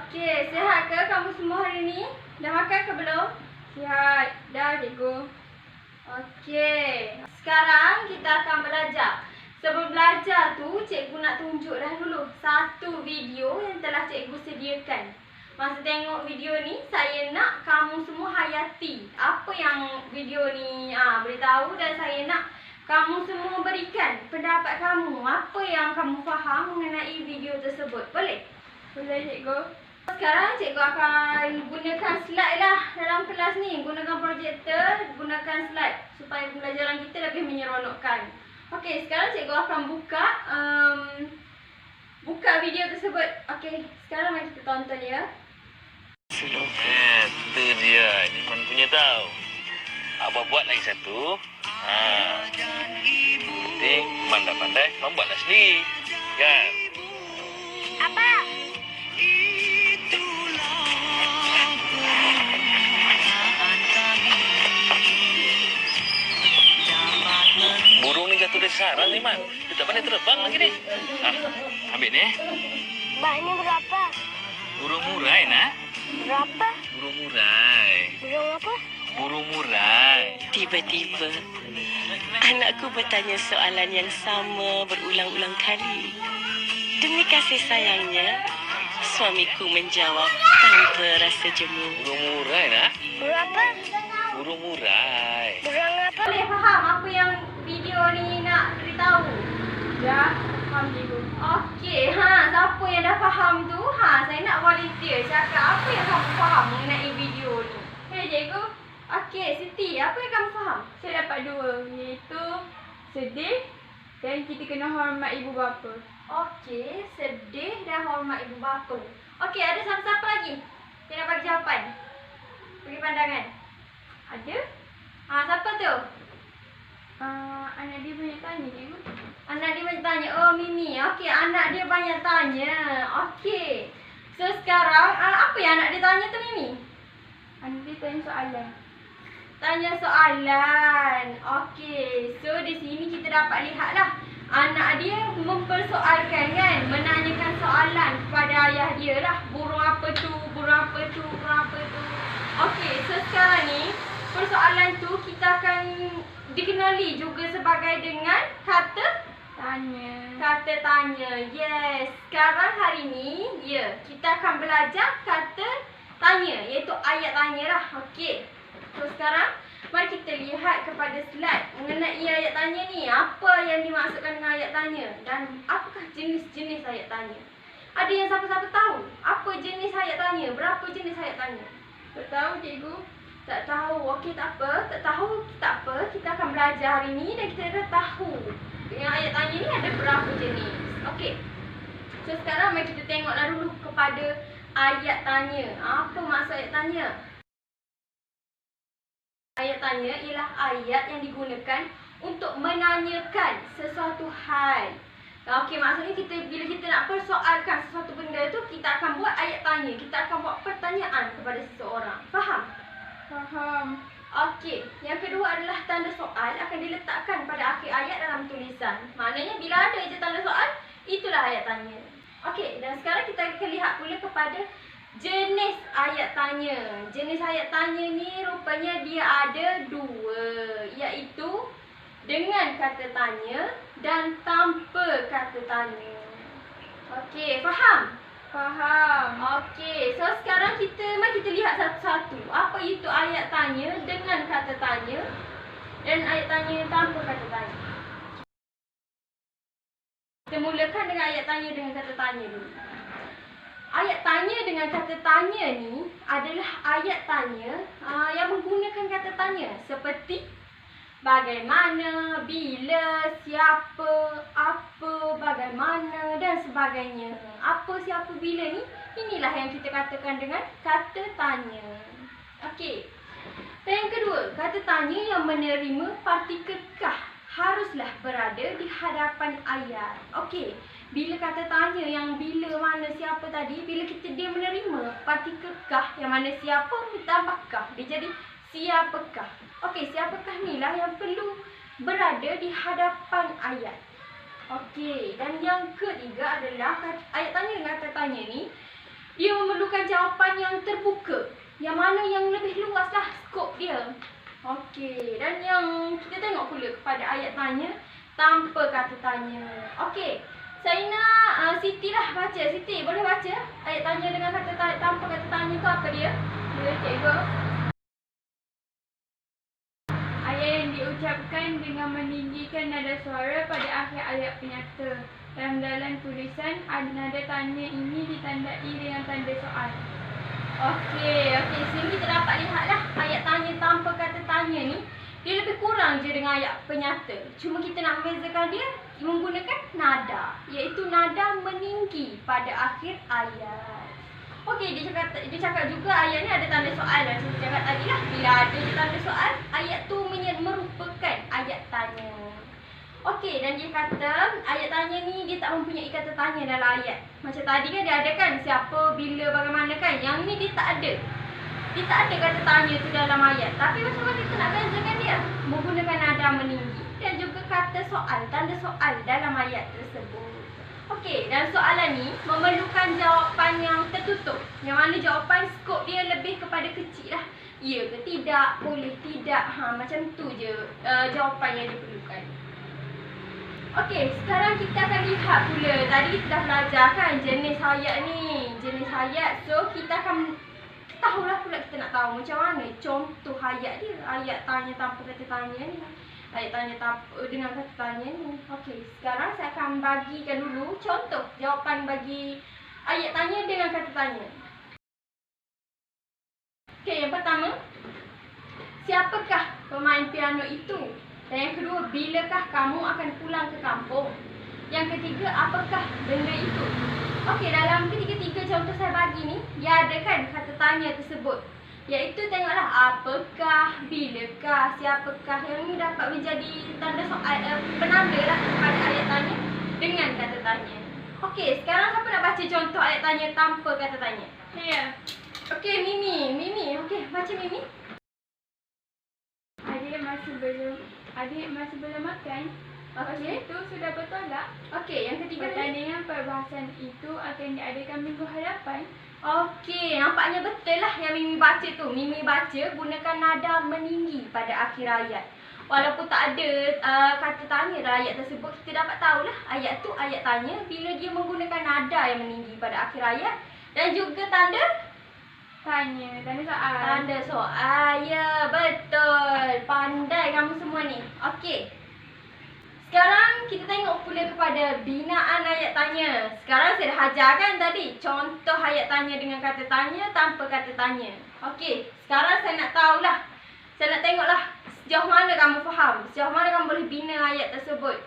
Okey, sihat ke kamu semua hari ni? Dah makan ke belum? Sihat. Dah, cikgu. Okey, sekarang kita akan belajar. Sebelum belajar tu, cikgu nak tunjuk dah dulu satu video yang telah cikgu sediakan. Masa tengok video ni, saya nak kamu semua hayati apa yang video ni beritahu, dan saya nak kamu semua berikan pendapat kamu. Apa yang kamu faham mengenai video tersebut. Boleh? Boleh, cikgu. Sekarang cikgu akan gunakan slide lah dalam kelas ni. Gunakan projektor, gunakan slide supaya pembelajaran kita lebih menyeronokkan. Okey, sekarang cikgu akan buka video tersebut. Okey, sekarang mari kita tonton ya. Itu dia. Ini Man punya tahu. Abah buat lagi satu. Penting Man dah pandai, Man buatlah sendiri. Kan? Apa? Burung ni jatuh dari sarang ni, Man. Dia tak pandai terbang lagi ni. Ambil ni. Bahannya berapa? Burung murai, nak? Berapa? Burung murai. Burung apa? Burung murai. Tiba-tiba, anakku bertanya soalan yang sama berulang-ulang kali. Demi kasih sayangnya, suamiku menjawab tanpa rasa jemu. Burung murai, nak? Burung apa? Burung murai. Burung apa? Boleh faham apa yang video ni nak beritahu? Ya, faham cikgu. Okey, siapa yang dah faham tu, saya nak volunteer cakap apa yang kamu faham mengenai video ni. Hei cikgu. Okey, Siti, apa yang kamu faham? Saya dapat dua, iaitu sedih dan kita kena hormat ibu bapa. Okey, sedih dan hormat ibu bapa. Okey, ada siapa-siapa lagi yang nak bagi jawapan? Bagi pandangan. Ada? Siapa tu? Anak dia banyak tanya, cikgu. Anak dia banyak tanya. Oh, Mimi. Okey, anak dia banyak tanya. Okey. So, sekarang apa yang anak dia tanya tu, Mimi? Anak dia tanya soalan. Tanya soalan. Okey. So, di sini kita dapat lihatlah. Anak dia mempersoalkan kan. Menanyakan soalan kepada ayah dia lah. Burung apa tu? Burung apa tu? Burung apa tu? Okey. So, sekarang ni persoalan tu kita akan dikenali juga sebagai dengan kata Tanya. kata tanya. Yes. Sekarang hari ni, kita akan belajar kata tanya, iaitu ayat tanya lah. Okey. So sekarang mari kita lihat kepada slide mengenai ayat tanya ni. Apa yang dimaksudkan dengan ayat tanya dan apakah jenis-jenis ayat tanya? Ada yang siapa-siapa tahu apa jenis ayat tanya? Berapa jenis ayat tanya? Tak tahu, cikgu. Tak tahu. Okey, tak apa. Tak tahu, tak apa. Kita akan belajar hari ni dan kita dah tahu yang ayat tanya ni ada berapa jenis. Okey. So sekarang mari kita tengoklah dulu kepada ayat tanya. Apa maksud ayat tanya? Ayat tanya ialah ayat yang digunakan untuk menanyakan sesuatu hal. Okey, maksudnya bila kita nak persoalkan sesuatu benda tu, kita akan buat ayat tanya. Kita akan buat pertanyaan kepada seseorang. Faham? Faham. Okey, yang kedua adalah tanda soal akan diletakkan pada akhir ayat dalam tulisan. Maknanya bila ada je tanda soal, itulah ayat tanya. Okey, dan sekarang kita akan lihat pula kepada jenis ayat tanya. Jenis ayat tanya ni rupanya dia ada dua, iaitu dengan kata tanya dan tanpa kata tanya. Okey, faham? Faham. Okey, so sekarang mari kita lihat satu-satu. Apa itu ayat tanya dengan kata tanya dan ayat tanya tanpa kata tanya. Kita mulakan dengan ayat tanya dengan kata tanya dulu. Ayat tanya dengan kata tanya ni adalah ayat tanya yang menggunakan kata tanya seperti bagaimana, bila, siapa, apa, bagaimana dan sebagainya. Apa, siapa, bila ni, inilah yang kita katakan dengan kata tanya. Okey. Dan yang kedua, kata tanya yang menerima partikel kah haruslah berada di hadapan ayat. Okey. Bila kata tanya yang bila, mana, siapa tadi, bila dia menerima partikel kah yang mana siapa ditambah kah, dia jadi siapakah. Okey, siapakah ni lah yang perlu berada di hadapan ayat. Okey, dan yang ketiga adalah ayat tanya dengan kata tanya ni Dia memerlukan jawapan yang terbuka. Yang mana yang lebih luas lah skop dia. Okey, dan yang kita tengok pula kepada ayat tanya tanpa kata tanya. Okey, saya nak Siti lah baca. Siti, boleh baca ayat tanya dengan kata tanya, tanpa kata tanya tu apa dia? Ya, cikgu. Ayat yang diucapkan dengan meninggikan nada suara pada akhir ayat penyata. Dalam tulisan, nada tanya ini ditandai dengan tanda soal. Okey, sini kita dapat lihatlah ayat tanya tanpa kata tanya ni dia lebih kurang je dengan ayat penyata. Cuma kita nak membezakan dia menggunakan nada, iaitu nada meninggi pada akhir ayat. Okey, dia cakap juga ayat ni ada tanda soal lah. Saya cakap tadi lah, bila ada tanda soal, ayat tu merupakan ayat tanya. Okey, dan dia kata ayat tanya ni dia tak mempunyai kata tanya dalam ayat. Macam tadi kan dia ada kan siapa, bila, bagaimana kan. Yang ni dia tak ada. Dia tak ada kata tanya tu dalam ayat. Tapi macam mana kita nak bezakan dia? Menggunakan nada meninggi dan juga kata soal, tanda soal dalam ayat tersebut. Okey, dan soalan ni memerlukan jawapan yang tertutup. Yang mana jawapan skop dia lebih kepada kecil lah. Ya ke tidak, boleh tidak. Macam tu je jawapan yang diperlukan. Okey, sekarang kita akan lihat pula. Tadi kita dah belajar kan jenis ayat ni. Jenis ayat. So, kita akan tahulah pula, kita nak tahu macam mana contoh ayat dia. Ayat tanya tanpa kata tanya ni. Ayat tanya tanpa dengan kata tanya ni. Okey, sekarang saya akan bagikan dulu contoh jawapan bagi ayat tanya dengan kata tanya. Okey, yang pertama, siapakah pemain piano itu? Dan yang kedua, bilakah kamu akan pulang ke kampung? Yang ketiga, apakah benda itu? Okey, dalam ketiga-tiga contoh saya bagi ni, dia ada kan kata tanya tersebut. Iaitu tengoklah apakah, bilakah, siapakah. Yang ni dapat menjadi tanda soal, penanda lah kepada ayat tanya dengan kata tanya. Okey, sekarang siapa nak baca contoh ayat tanya tanpa kata tanya? Saya. Okey, Mimi. Okey, baca Mimi. Adik masih belum makan. Okey. Itu sudah bertolak. Okey, yang ketiga ni. Pertandingan perbahasan itu akan diadakan minggu hadapan. Okey, nampaknya betul lah yang Mimi baca tu. Mimi baca gunakan nada meninggi pada akhir ayat. Walaupun tak ada kata tanya dalam ayat tersebut, kita dapat tahulah ayat tu ayat tanya bila dia menggunakan nada yang meninggi pada akhir ayat. Dan juga tanda soal. Tanda soal, ya betul. Pandai kamu semua ni. Okey. Sekarang kita tengok pula kepada binaan ayat tanya. Sekarang saya dah ajarkan tadi contoh ayat tanya dengan kata tanya tanpa kata tanya. Okey, sekarang saya nak tahulah. Saya nak tengoklah sejauh mana kamu faham, sejauh mana kamu boleh bina ayat tersebut.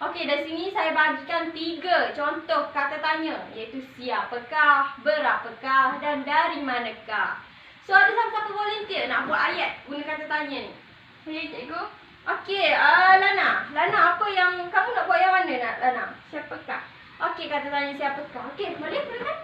Okey, dari sini saya bagikan 3 contoh kata tanya, iaitu siapakah, berapakah dan dari manakah. So, ada siapa-siapa volunteer nak buat ayat guna kata tanya ni? Saya, cikgu. Okey, Lana. Lana, apa yang kamu nak buat yang mana nak, Lana? Siapakah? Okey, kata tanya siapakah. Okey, boleh kan?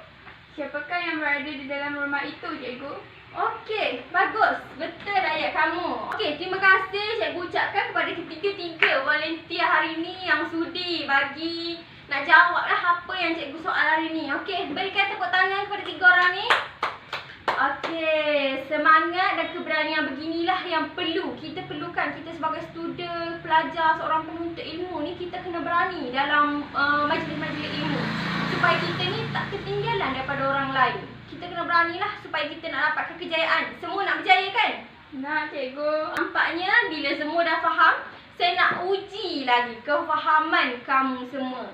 Siapakah yang berada di dalam rumah itu, cikgu? Okey, bagus. Betul ayat kamu. Okey, terima kasih cikgu ucapkan kepada ketiga-tiga volunteer hari ni yang sudi bagi nak jawablah apa yang cikgu soal hari ni. Okey, berikan tepuk tangan kepada 3 orang ni. Okey, semangat dan keberanian beginilah yang kita perlukan. Kita sebagai student, pelajar, seorang penuntut ilmu ni, kita kena berani dalam majlis-majlis ilmu. Supaya kita ni tak ketinggalan daripada orang lain. Kita kena beranilah supaya kita nak dapatkan kejayaan. Semua nak berjaya kan? Nak, cikgu. Nampaknya bila semua dah faham, saya nak uji lagi kefahaman kamu semua.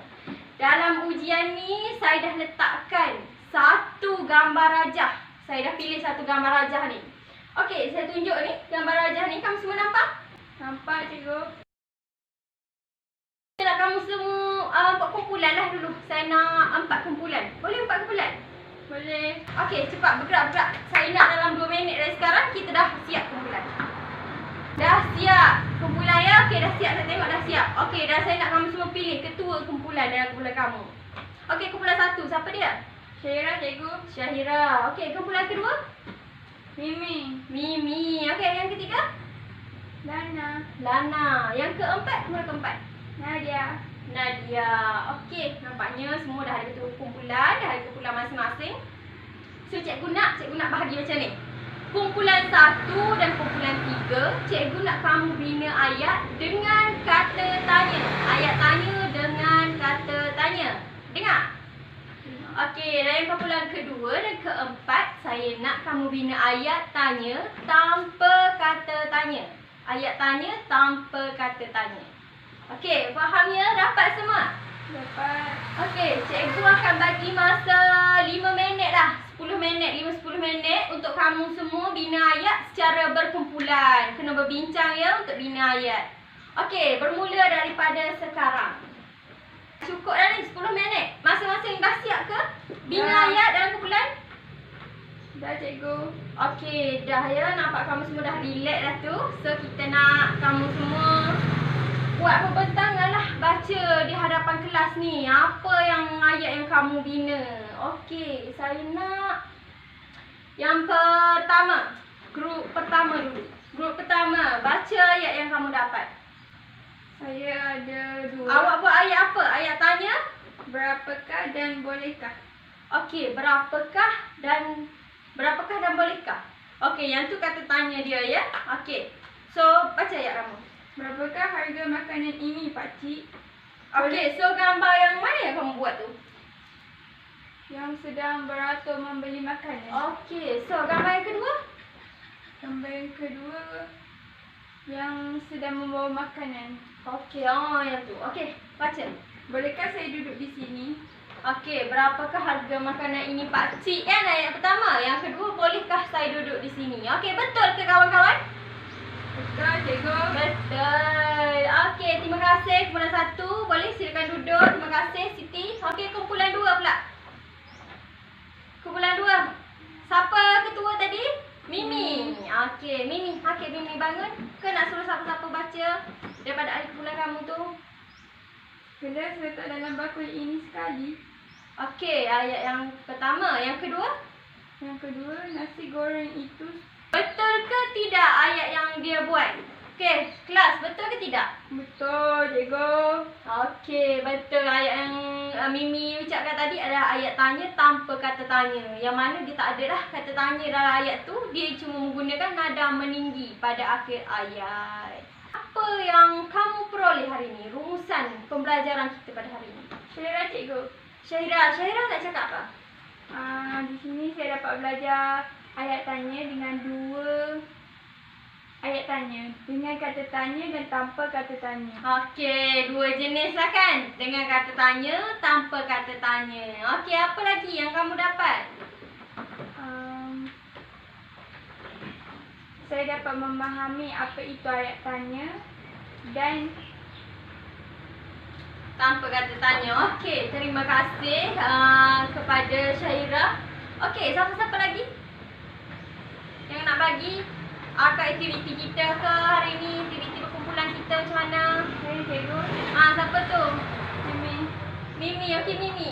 Dalam ujian ni, saya dah letakkan satu gambar rajah. Saya dah pilih satu gambar rajah ni. Okey, saya tunjuk ni gambar rajah ni. Kamu semua nampak? Nampak, cikgu. Saya nak kamu semua buat kumpulan lah dulu. Saya nak 4 kumpulan. Boleh 4 kumpulan? Boleh. Okey, cepat bergerak. Saya nak dalam 2 minit dari sekarang kita dah siap kumpulan. Dah siap kumpulan ya? Okey, dah siap. Saya tengok dah siap. Okey, dah saya nak kamu semua pilih ketua kumpulan dalam kumpulan kamu. Okey, kumpulan 1. Siapa dia? Syahira, cikgu. Syahira. Okey, kumpulan kedua? Mimi. Mimi. Okey, yang ketiga? Lana. Lana. Yang keempat? Kumpulan keempat? Nadia. Nadia. Okey, nampaknya semua dah ada kumpulan, dah ada kumpulan masing-masing. So cikgu nak bahagi macam ni. Kumpulan 1 dan kumpulan 3, cikgu nak kamu bina ayat dengan kata tanya. Ayat tanya dengan kata tanya. Dengar? Okey, dan kumpulan kedua dan keempat, saya nak kamu bina ayat tanya tanpa kata tanya. Ayat tanya tanpa kata tanya. Okey, faham ya? Dapat semua? Dapat. Okey, cikgu akan bagi masa 5 minit lah. 10 minit, 5-10 minit untuk kamu semua bina ayat secara berkumpulan. Kena berbincang ya untuk bina ayat. Okey, bermula daripada sekarang. Cukup dah ni 10 minit. Masing-masing dah siap ke? Bina Dah. ayat dalam kumpulan? Dah cikgu. Okey, dah ya. Nampak kamu semua dah relax dah tu. So, kita nak kamu semua buat pembentangan lah. Baca di hadapan kelas ni. Apa yang ayat yang kamu bina. Okey, saya nak yang pertama. Grup pertama dulu. Grup pertama. Baca ayat yang kamu dapat. Saya ada 2. Awak buat ayat apa? Ayat tanya? Berapakah dan bolehkah? Okey, berapakah dan bolehkah? Okey, yang tu kata tanya dia ya. Okey. So, baca ayat kamu. Berapakah harga makanan ini, pakcik? Okey, so gambar yang mana yang kamu buat tu? Yang sedang beratur membeli makanan. Okey, so gambar yang kedua? Gambar yang kedua, yang sedang membawa makanan. Okey, yang tu. Okey, baca. Bolehkah saya duduk di sini? Okey, berapakah harga makanan ini, pakcik? Kan ayat pertama. Yang kedua, bolehkah saya duduk di sini? Okey, betul ke kawan-kawan? Betul, cikgu. Betul. Okey, terima kasih. Kumpulan 1, boleh silakan duduk. Terima kasih, Siti. Okey, kumpulan 2 pula. Kumpulan 2. Siapa ketua tadi? Mimi. Okey, Mimi. Okey, Mimi bangun. Ke nak suruh siapa-siapa baca daripada ahli kumpulan kamu tu? Kelas letak dalam bakul ini sekali. Okey, ayat yang pertama. Yang kedua? Yang kedua, nasi goreng itu Betul ke tidak ayat yang dia buat? Okey, kelas, betul ke tidak? betul, cikgu. Okey, betul. Ayat yang Mimi ucapkan tadi adalah ayat tanya tanpa kata tanya. Yang mana dia tak ada dah kata tanya dalam ayat tu. Dia cuma menggunakan nada meninggi pada akhir ayat. Apa yang kamu peroleh hari ini? Rumusan pembelajaran kita pada hari ini. Syahira, cikgu. Syahira nak cakap apa? Di sini saya dapat belajar ayat tanya dengan 2 ayat tanya. Dengan kata tanya dan tanpa kata tanya. Okey, 2 jenis lah kan? Dengan kata tanya, tanpa kata tanya. Okey, apa lagi yang kamu dapat? Saya dapat memahami apa itu ayat tanya dan Tanpa kata tanya. Okey, terima kasih kepada Syahira. Okey, siapa-siapa lagi yang nak bagi ke aktiviti kita ke hari ni? Aktiviti perkumpulan kita macam mana? saya, cikgu. Siapa tu? Mimi. Mimi. Okey, Mimi.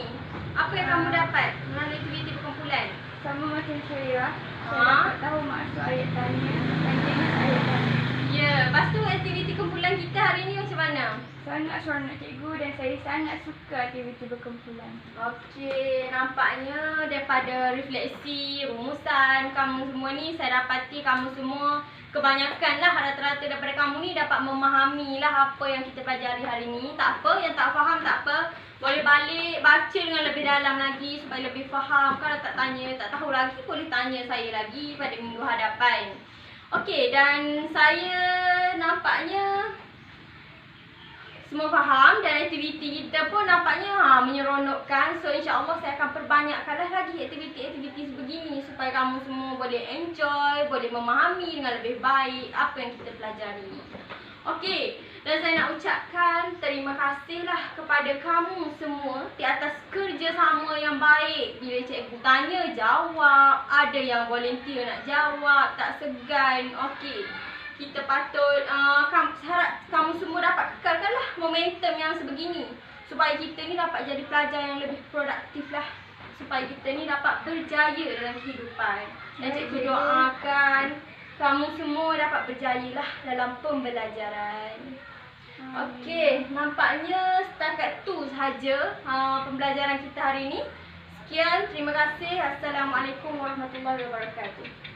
Apa yang kamu dapat melalui aktiviti perkumpulan? Sama macam Syahira, saya Ah. dapat tahu maksud ayat tanya dan jenis ayat tanya. Ya, lepas tu aktiviti kumpulan kita hari ni macam mana? Sangat seronok, cikgu, dan saya sangat suka aktiviti berkumpulan. Okey, nampaknya daripada refleksi, rumusan kamu semua ni, saya dapati kamu semua kebanyakan lah rata-rata daripada kamu ni dapat memahami lah apa yang kita pelajari hari ni. Tak apa, yang tak faham tak apa. Boleh balik baca dengan lebih dalam lagi supaya lebih faham. Kalau tak tanya, tak tahu lagi, boleh tanya saya lagi pada minggu hadapan. Okey, dan saya nampaknya semua faham dan aktiviti kita pun nampaknya menyeronokkan. So insya-Allah saya akan perbanyakkanlah lagi aktiviti-aktiviti sebegini supaya kamu semua boleh enjoy, boleh memahami dengan lebih baik apa yang kita pelajari. Okey, dan saya nak ucapkan terima kasihlah kepada kamu semua di atas kerjasama yang baik. Bila cikgu tanya, jawab. Ada yang volunteer nak jawab, tak segan. Okey, kita patut harap kamu semua dapat kekalkanlah momentum yang sebegini supaya kita ni dapat jadi pelajar yang lebih produktif lah, supaya kita ni dapat berjaya dalam kehidupan. Dan cikgu doakan kamu semua dapat berjaya lah dalam pembelajaran. Okey, nampaknya setakat tu sahaja pembelajaran kita hari ini. Sekian, terima kasih. Assalamualaikum warahmatullahi wabarakatuh.